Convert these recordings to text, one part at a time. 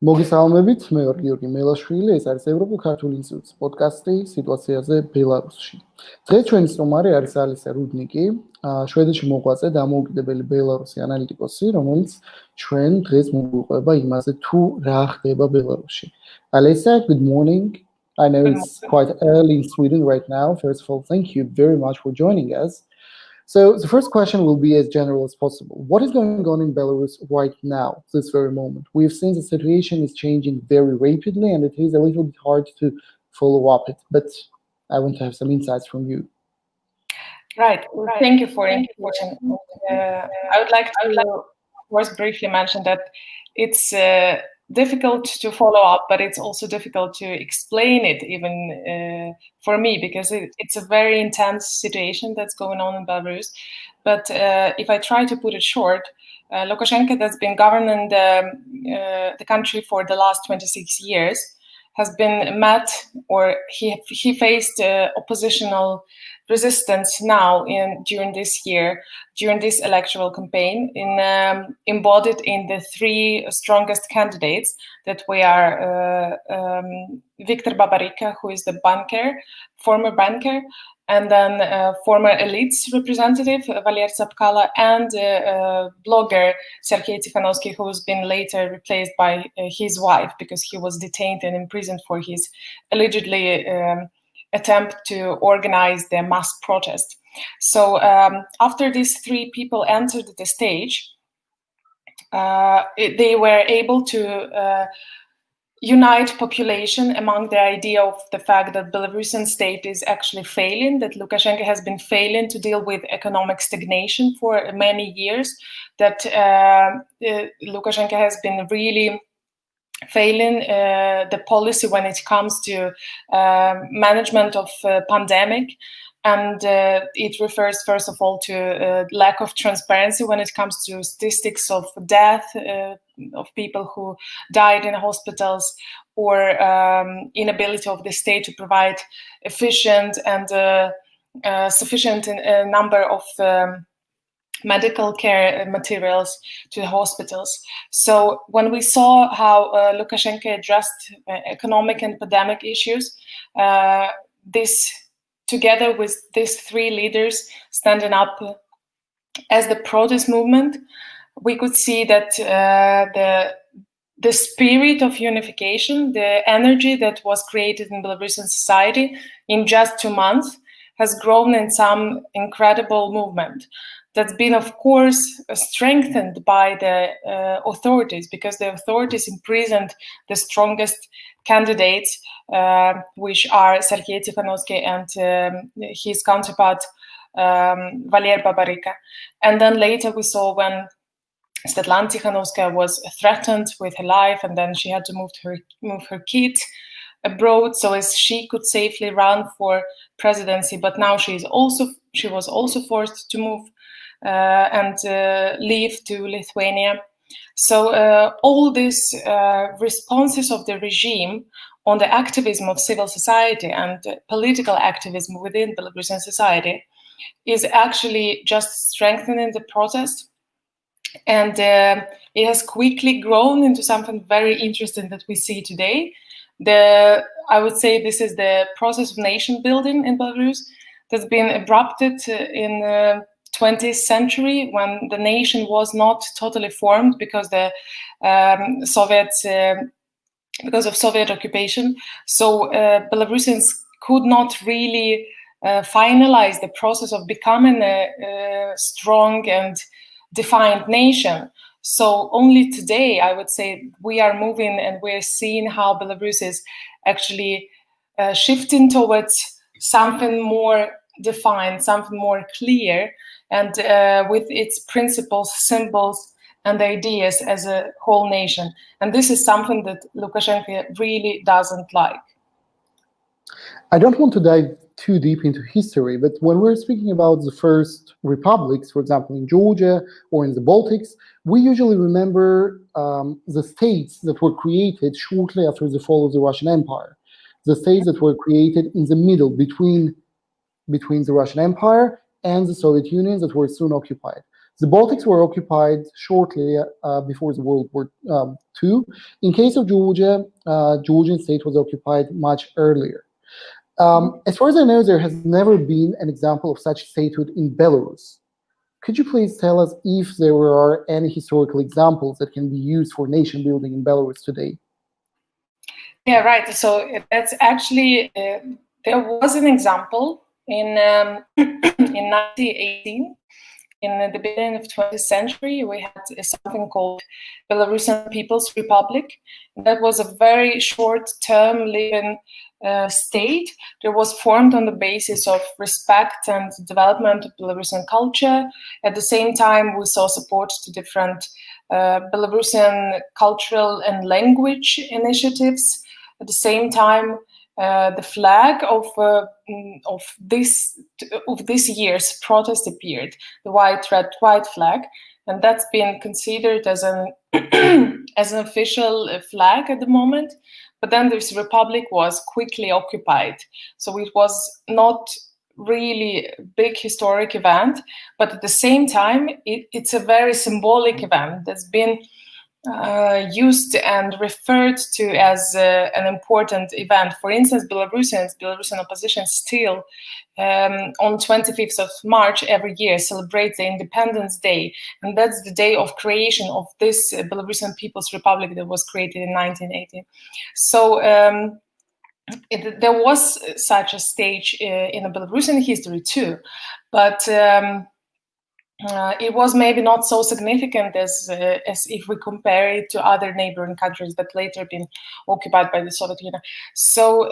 მოგესალმებით, მე ვარ გიორგი მელაშვილი, ეს არის ევროპულ ქართული ინსტიტუტის პოდკასტი სიტუაციაზე ბელარუსში. დღეს ჩვენი სტუმარი არის ალესია რუდნიკი, შვედეთში მოღვაწე დამოუკიდებელი ბელარუსი ანალიტიკოსი, რომელიც ჩვენ დღეს მოგვიყვება იმაზე, თუ რა ხდება ბელარუსში. Alesia, good morning. I know it's quite early in Sweden right now. First of all, thank you very much for joining us. So the first question will be as general as possible. What is going on in Belarus right now, this very moment? We've seen the situation is changing very rapidly, and it is a little bit hard to follow up it. But I want to have some insights from you. Right. Thank you for the invitation. I would like to, of course, briefly mention that it's difficult to follow up, but it's also difficult to explain it, even for me, because it's a very intense situation that's going on in Belarus. But if I try to put it short, Lukashenko has been governing the country for the last 26 years, has been met, or he faced oppositional resistance now during this year, during this electoral campaign, embodied in the three strongest candidates that we are Viktor Babarika, who is the former banker, and then former elites representative Valer Tsapkala, and blogger Sergei Tikhanovsky, who has been later replaced by his wife because he was detained and imprisoned for his allegedly attempt to organize the mass protest. So after these three people entered the stage, they were able to unite population among the idea of the fact that Belarusian state is actually failing, that Lukashenko has been failing to deal with economic stagnation for many years, that Lukashenko has been really failing the policy when it comes to management of pandemic, and it refers first of all to lack of transparency when it comes to statistics of death of people who died in hospitals, or inability of the state to provide efficient and sufficient number of medical care materials to the hospitals. So when we saw how Lukashenko addressed economic and pandemic issues, this, together with these three leaders standing up as the protest movement, we could see that the spirit of unification, the energy that was created in Belarusian society in just 2 months has grown in some incredible movement. That's been, of course, strengthened by the authorities, because the authorities imprisoned the strongest candidates, which are Sergei Tikhanovsky and his counterpart, Valer Babarika. And then later we saw when Svetlana Tikhanovskaya was threatened with her life, and then she had to move her kid abroad so as she could safely run for presidency. But now she was also forced to move and leave to Lithuania. So all these responses of the regime on the activism of civil society and political activism within Belarusian society is actually just strengthening the protest. And it has quickly grown into something very interesting that we see today. I would say this is the process of nation building in Belarus that's been abrupted in 20th century, when the nation was not totally formed because because of Soviet occupation. So Belarusians could not really finalize the process of becoming a strong and defined nation. So only today, I would say, we are moving and we're seeing how Belarus is actually shifting towards something more defined, something more clear, and with its principles, symbols, and ideas as a whole nation. And this is something that Lukashenko really doesn't like. I don't want to dive too deep into history, but when we're speaking about the first republics, for example, in Georgia or in the Baltics, we usually remember the states that were created shortly after the fall of the Russian Empire. The states that were created in the middle between the Russian Empire and the Soviet Union that were soon occupied. The Baltics were occupied shortly before the World War II. In case of Georgia, Georgian state was occupied much earlier. As far as I know, there has never been an example of such statehood in Belarus. Could you please tell us if there are any historical examples that can be used for nation building in Belarus today? Yeah, right. So that's actually, there was an example in 1918. In the beginning of the 20th century, we had something called Belarusian People's Republic. That was a very short-term living state that was formed on the basis of respect and development of Belarusian culture. At the same time, we saw support to different Belarusian cultural and language initiatives. At the same time, the flag of this year's protest appeared, the white, red, white flag, and that's been considered as an as an official flag at the moment. But then this republic was quickly occupied, so it was not really a big historic event. But at the same time, it's a very symbolic event that's been used and referred to as an important event. For instance, Belarusian opposition still on 25th of March every year celebrates the Independence Day, and that's the day of creation of this Belarusian People's Republic that was created in 1918. So there was such a stage in the Belarusian history too, but it was maybe not so significant as if we compare it to other neighboring countries that later been occupied by the Soviet Union. So,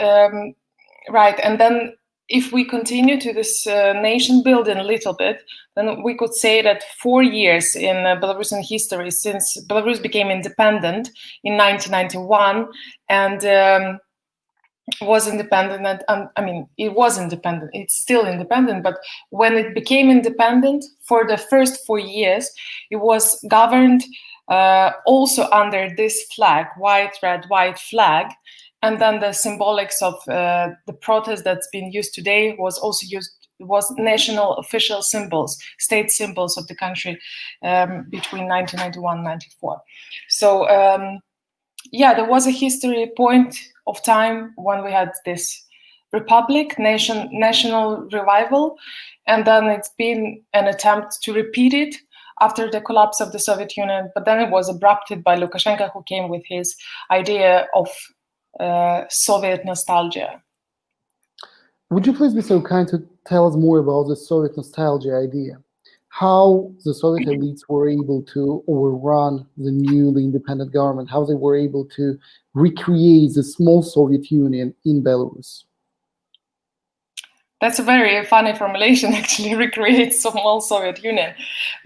right, and then if we continue to this nation building a little bit, then we could say that 4 years in Belarusian history since Belarus became independent in 1991 and was independent, I mean, it was independent, it's still independent, but when it became independent, for the first 4 years, it was governed also under this flag, white, red, white flag, and then the symbolics of the protest that's been used today was also used, was national official symbols, state symbols of the country between 1991 and 94. So, yeah, there was a history point of time when we had this republic, national revival, and then it's been an attempt to repeat it after the collapse of the Soviet Union, but then it was abrupted by Lukashenko, who came with his idea of Soviet nostalgia. Would you please be so kind to tell us more about the Soviet nostalgia idea? How the Soviet elites were able to overrun the newly independent government, how they were able to recreate the small Soviet Union in Belarus? That's a very funny formulation, actually, recreate small Soviet Union.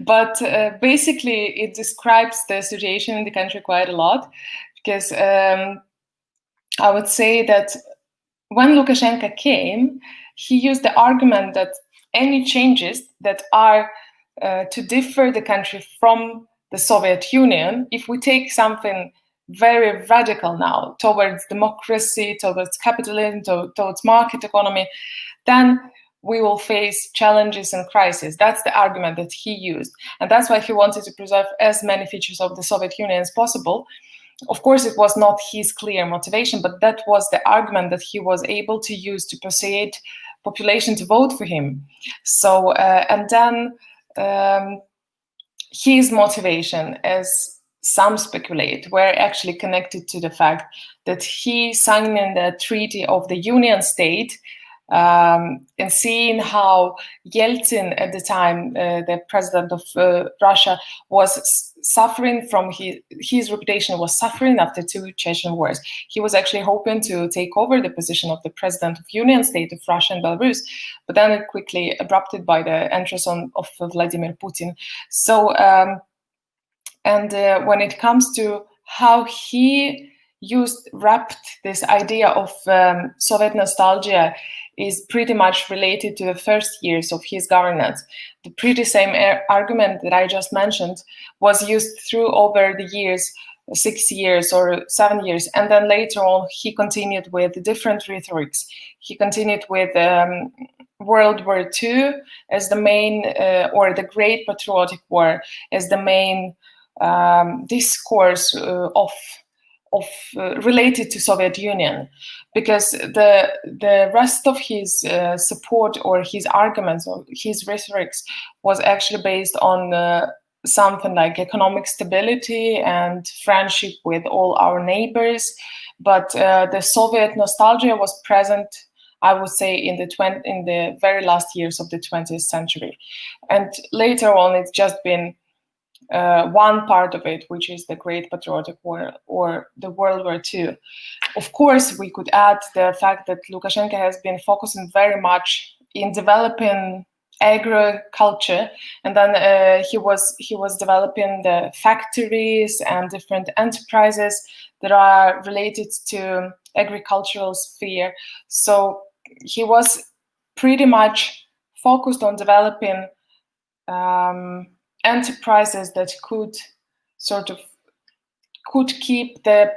But basically, it describes the situation in the country quite a lot, because I would say that when Lukashenko came, he used the argument that any changes that are to differ the country from the Soviet Union, if we take something very radical now towards democracy, towards capitalism, towards market economy, then we will face challenges and crises. That's the argument that he used. And that's why he wanted to preserve as many features of the Soviet Union as possible. Of course, it was not his clear motivation, but that was the argument that he was able to use to persuade population to vote for him. So, and then his motivation, as some speculate, were actually connected to the fact that he signed in the Treaty of the Union State, and seeing how Yeltsin at the time, the president of Russia, was suffering from his reputation was suffering after 2 Chechen wars. He was actually hoping to take over the position of the president of Union State of Russia and Belarus, but then it quickly abrupted by the entrance of Vladimir Putin. So, when it comes to how he wrapped this idea of Soviet nostalgia is pretty much related to the first years of his governance. The pretty same argument that I just mentioned was used through over the years, 6 years or 7 years. And then later on, he continued with different rhetorics. He continued with World War II as the main, or the Great Patriotic War as the main discourse of related to Soviet Union, because the rest of his support or his arguments or his rhetorics was actually based on something like economic stability and friendship with all our neighbors. But the Soviet nostalgia was present, I would say, in the very last years of the 20th century. And later on, it's just been one part of it, which is the Great Patriotic War or the World War II. Of course, we could add the fact that Lukashenko has been focusing very much in developing agriculture, and then he was developing the factories and different enterprises that are related to agricultural sphere. So he was pretty much focused on developing enterprises that could keep the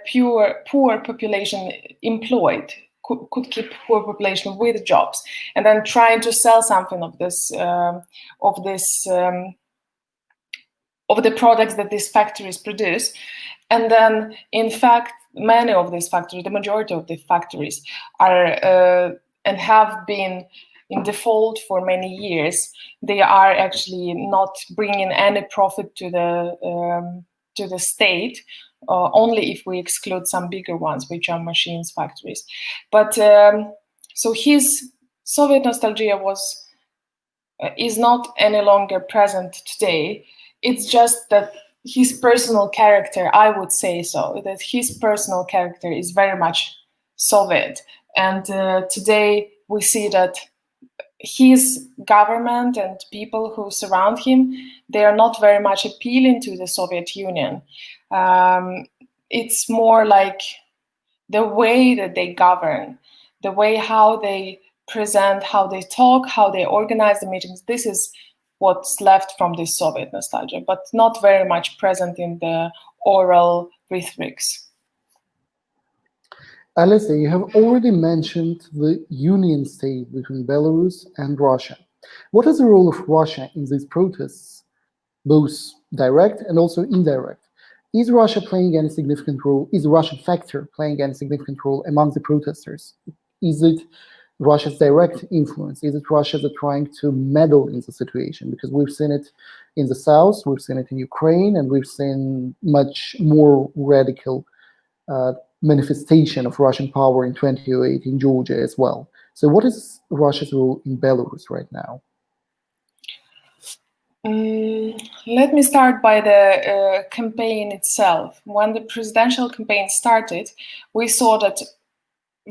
poor population employed, could keep poor population with jobs, and then trying to sell something of the products that these factories produce. And then, in fact, many of these factories, the majority of the factories, are and have been in default for many years. They are actually not bringing any profit to the state, only if we exclude some bigger ones, which are machines factories. But so his Soviet nostalgia is not any longer present today. It's just that his personal character, I would say so, that his personal character is very much Soviet. And today we see that his government and people who surround him, they are not very much appealing to the Soviet Union. It's more like the way that they govern, the way how they present, how they talk, how they organize the meetings. This is what's left from this Soviet nostalgia, but not very much present in the oral rhetorics. Alesia, you have already mentioned the union state between Belarus and Russia. What is the role of Russia in these protests, both direct and also indirect? Is Russia playing any significant role? Is the Russian factor playing any significant role among the protesters? Is it Russia's direct influence? Is it Russia that trying to meddle in the situation? Because we've seen it in the south, we've seen it in Ukraine, and we've seen much more radical manifestation of Russian power in 2008 in Georgia as well. So what is Russia's role in Belarus right now? Let me start by the campaign itself. When the presidential campaign started, we saw that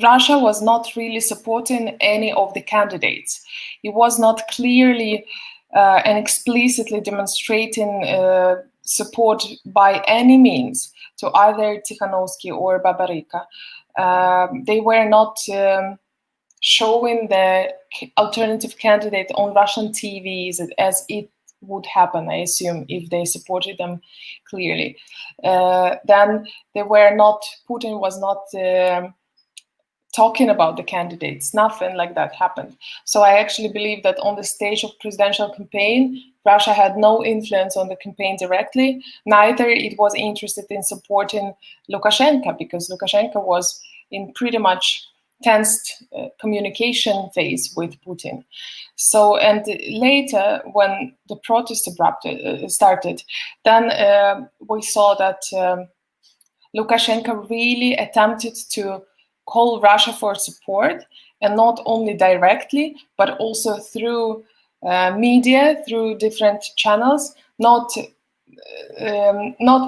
Russia was not really supporting any of the candidates. It was not clearly and explicitly demonstrating support by any means to either Tikhanovsky or Babarika. They were not showing the alternative candidate on Russian TVs as it would happen, I assume, if they supported them clearly. Then they were not, Putin was not talking about the candidates. Nothing like that happened. So I actually believe that on the stage of presidential campaign, Russia had no influence on the campaign directly. Neither it was interested in supporting Lukashenko, because Lukashenko was in pretty much tensed communication phase with Putin. So, and later when the protests started, then we saw that Lukashenko really attempted to call Russia for support, and not only directly, but also through media, through different channels, not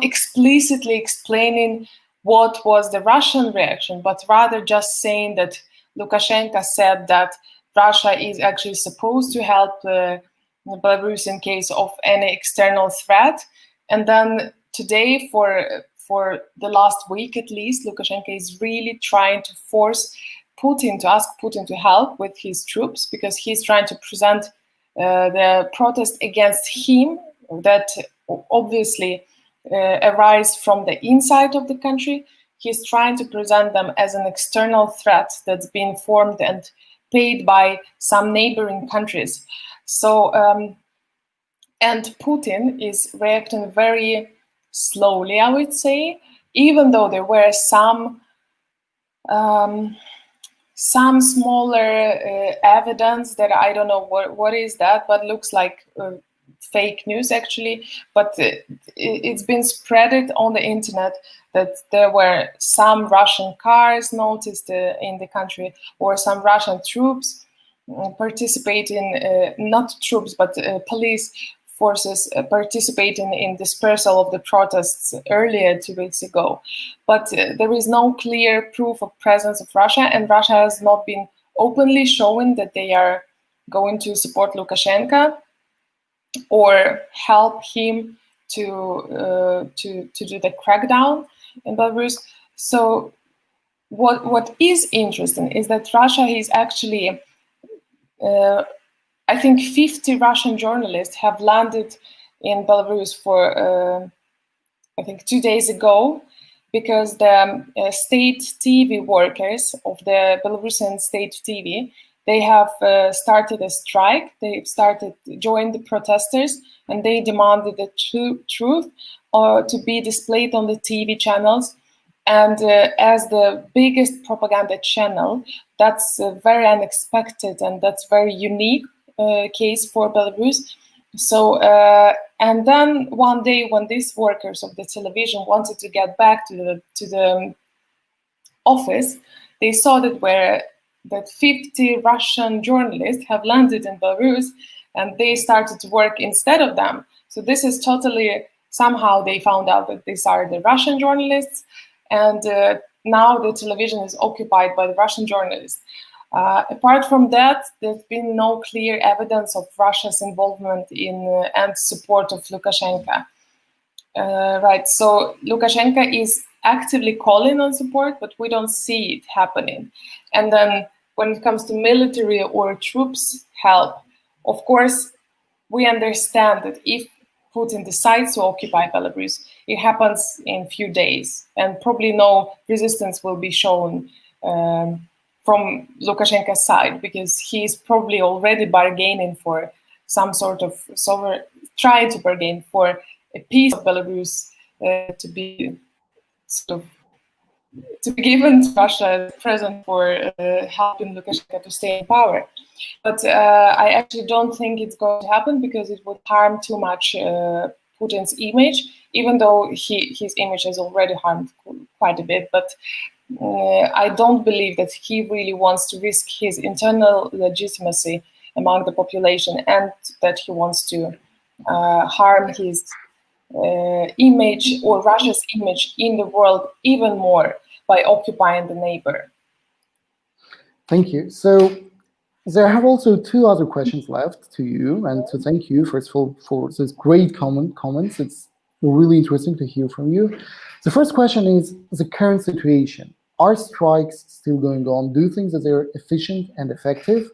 explicitly explaining what was the Russian reaction, but rather just saying that Lukashenko said that Russia is actually supposed to help Belarus in case of any external threat. And then today, for the last week at least, Lukashenko is really trying to force Putin, to ask Putin to help with his troops, because he's trying to present the protest against him that obviously arise from the inside of the country. He's trying to present them as an external threat that's been formed and paid by some neighboring countries. So, and Putin is reacting very slowly, I would say, even though there were some smaller evidence that I don't know what is that, but looks like fake news actually. But it's been spreaded on the internet that there were some Russian cars noticed in the country, or some Russian troops participating, not troops, but police forces participating in dispersal of the protests earlier 2 weeks ago. But there is no clear proof of presence of Russia, and Russia has not been openly showing that they are going to support Lukashenko or help him to do the crackdown in Belarus. So what is interesting is that Russia is actually I think 50 Russian journalists have landed in Belarus for, I think 2 days ago, because the state TV workers of the Belarusian state TV, they have started a strike. They've joined the protesters, and they demanded the truth to be displayed on the TV channels. And as the biggest propaganda channel, that's very unexpected, and that's very unique case for Belarus. So, and then one day when these workers of the television wanted to get back to the office, they saw that 50 Russian journalists have landed in Belarus, and they started to work instead of them. So this is totally, somehow they found out that these are the Russian journalists, and now the television is occupied by the Russian journalists. Apart from that, there's been no clear evidence of Russia's involvement in and support of Lukashenko. Right, so Lukashenko is actively calling on support, but we don't see it happening. And then when it comes to military or troops help, of course, we understand that if Putin decides to occupy Belarus, it happens in few days, and probably no resistance will be shown from Lukashenko's side, because he's probably already bargaining for some sort of trying to bargain for a piece of Belarus to be sort of to be given to Russia as a present for helping Lukashenko to stay in power. But I actually don't think it's going to happen, because it would harm too much Putin's image, even though his image has already harmed quite a bit. But I don't believe that he really wants to risk his internal legitimacy among the population, and that he wants to harm his image or Russia's image in the world even more by occupying the neighbor. Thank you. So there have also two other questions left to you, and to thank you first of all for this great comments. It's really interesting to hear from you. The first question is the current situation. Are strikes still going on? Do you think that they're efficient and effective?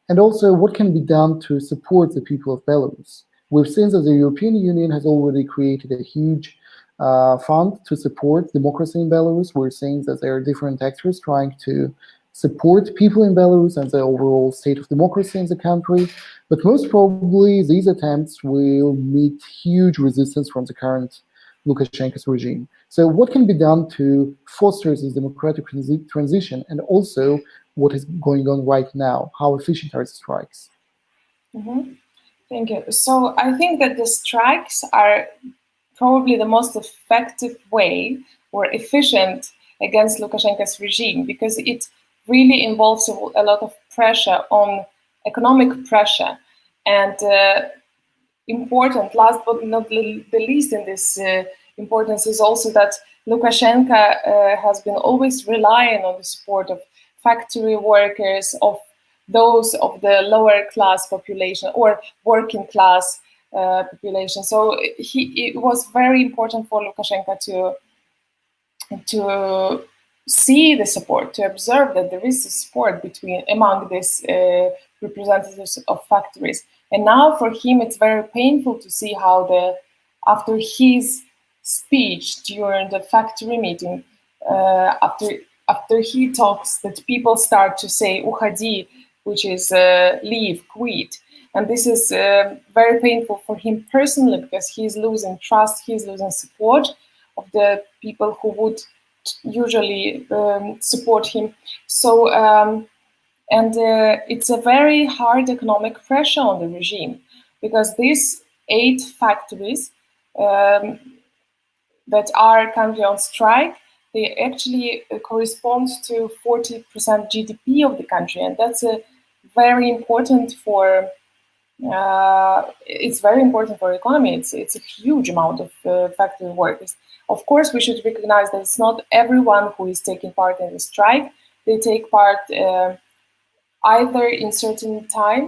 And also, what can be done to support the people of Belarus? We've seen that the European Union has already created a huge fund to support democracy in Belarus. We're seeing that there are different actors trying to support people in Belarus and the overall state of democracy in the country. But most probably, these attempts will meet huge resistance from the current Lukashenko's regime. So what can be done to foster this democratic transition, and also what is going on right now? How efficient are the strikes? Mm-hmm. Thank you. So I think that the strikes are probably the most effective way or efficient against Lukashenko's regime, because it really involves a lot of pressure on economic pressure. And important, last but not the least in this importance, is also that Lukashenko has been always relying on the support of factory workers, of those of the lower class population or working class population. So it was very important for Lukashenko to see the support, to observe that there is a support among these representatives of factories. And now for him, it's very painful to see how after his speech during the factory meeting, after he talks, that people start to say, "Ukhadi, which is leave, quit. And this is very painful for him personally because he's losing trust, he's losing support of the people who would usually support him. So, it's a very hard economic pressure on the regime because these 8 factories that are currently on strike, they actually correspond to 40% GDP of the country, and that's very important for. It's very important for the economy. It's a huge amount of factory workers. Of course, we should recognize that it's not everyone who is taking part in the strike. They take part either in certain time,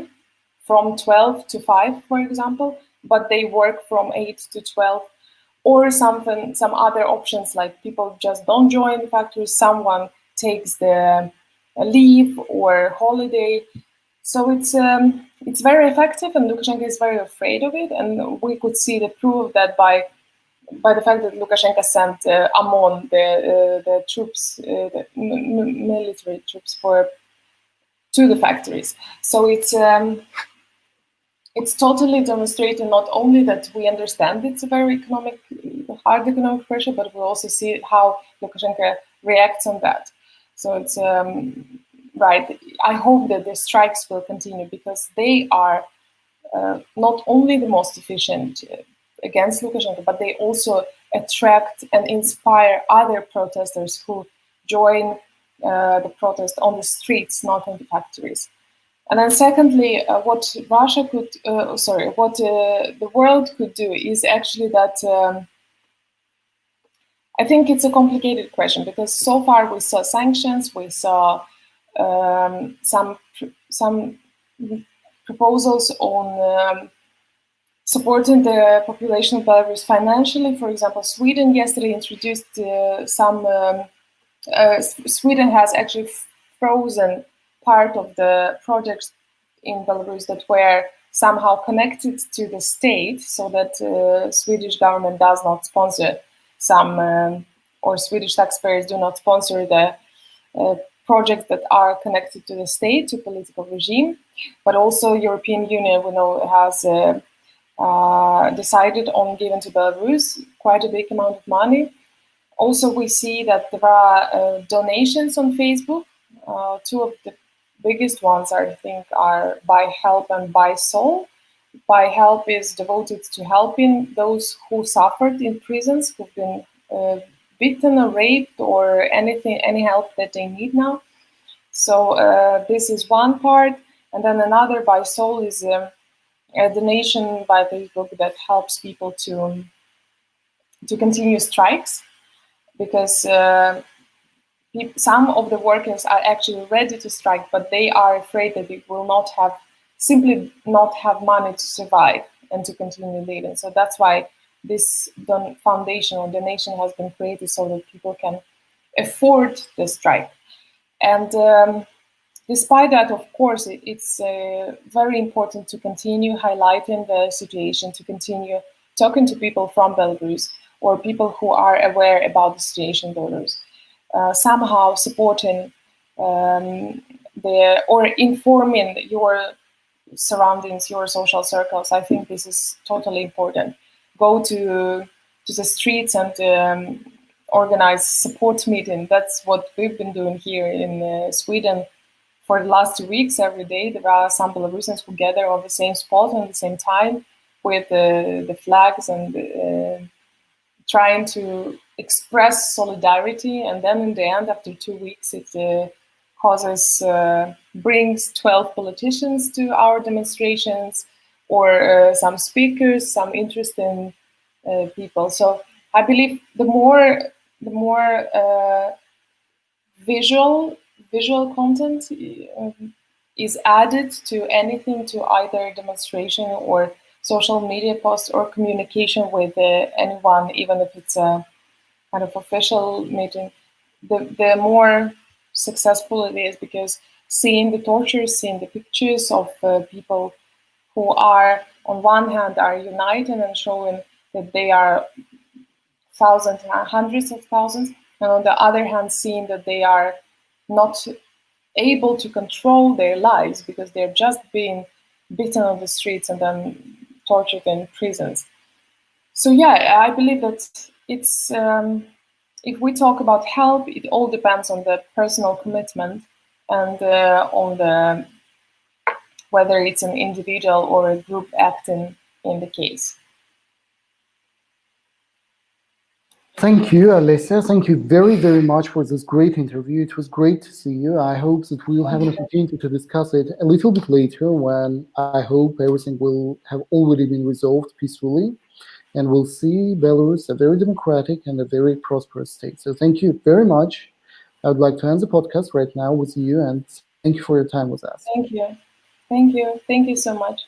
from 12 to 5, for example, but they work from 8 to 12, or some other options like people just don't join the factory, someone takes the leave or holiday. So it's very effective, and Lukashenko is very afraid of it. And we could see the proof that by the fact that Lukashenko sent OMON, the troops, the military troops, to the factories. So it's totally demonstrating not only that we understand it's a very hard economic pressure, but we also see how Lukashenko reacts on that. So it's right. I hope that the strikes will continue because they are not only the most efficient against Lukashenko, but they also attract and inspire other protesters who join the protest on the streets, not in the factories. And then secondly, what the world could do is actually that I think it's a complicated question because so far we saw sanctions, we saw some proposals on supporting the population of Belarus financially. For example, Sweden yesterday introduced Sweden has actually frozen part of the projects in Belarus that were somehow connected to the state, so that Swedish government does not sponsor or Swedish taxpayers do not sponsor the projects that are connected to the state, to political regime. But also European Union, we know, has decided on giving to Belarus quite a big amount of money. Also, we see that there are donations on Facebook. 2 of the biggest ones, I think, are Buy Help and Buy Soul. Buy Help is devoted to helping those who suffered in prisons, who've been beaten or raped or any help that they need now. So this is one part. And then another, Buy Soul, is a donation by Facebook that helps people to continue strikes, because some of the workers are actually ready to strike, but they are afraid that they will simply not have money to survive and to continue living. So that's why this foundation or donation has been created so that people can afford the strike. And despite that, of course, it's very important to continue highlighting the situation, to continue talking to people from Belarus or people who are aware about the situation in Belarus. Somehow supporting or informing your surroundings, your social circles. I think this is totally important. Go to the streets and organize support meeting. That's what we've been doing here in Sweden for the last 2 weeks. Every day there are some Belarusians who gather on the same spot at the same time with the flags and trying to express solidarity. And then in the end, after 2 weeks, it brings 12 politicians to our demonstrations, or some speakers, some interesting people. So I believe the more visual content is added to anything, to either demonstration or social media posts or communication with anyone, even if it's a kind of official meeting, the more successful it is, because seeing the tortures, seeing the pictures of people who are, on one hand, are united and showing that they are thousands, hundreds of thousands, and on the other hand, seeing that they are not able to control their lives because they're just being beaten on the streets and then tortured in prisons. So yeah, I believe that it's if we talk about help, it all depends on the personal commitment and on the whether it's an individual or a group acting in the case. Thank you, Alesia. Thank you very, very much for this great interview. It was great to see you. I hope that we'll have an opportunity to discuss it a little bit later when I hope everything will have already been resolved peacefully and we'll see Belarus a very democratic and a very prosperous state. So thank you very much. I would like to end the podcast right now with you and thank you for your time with us. Thank you. Thank you. Thank you so much.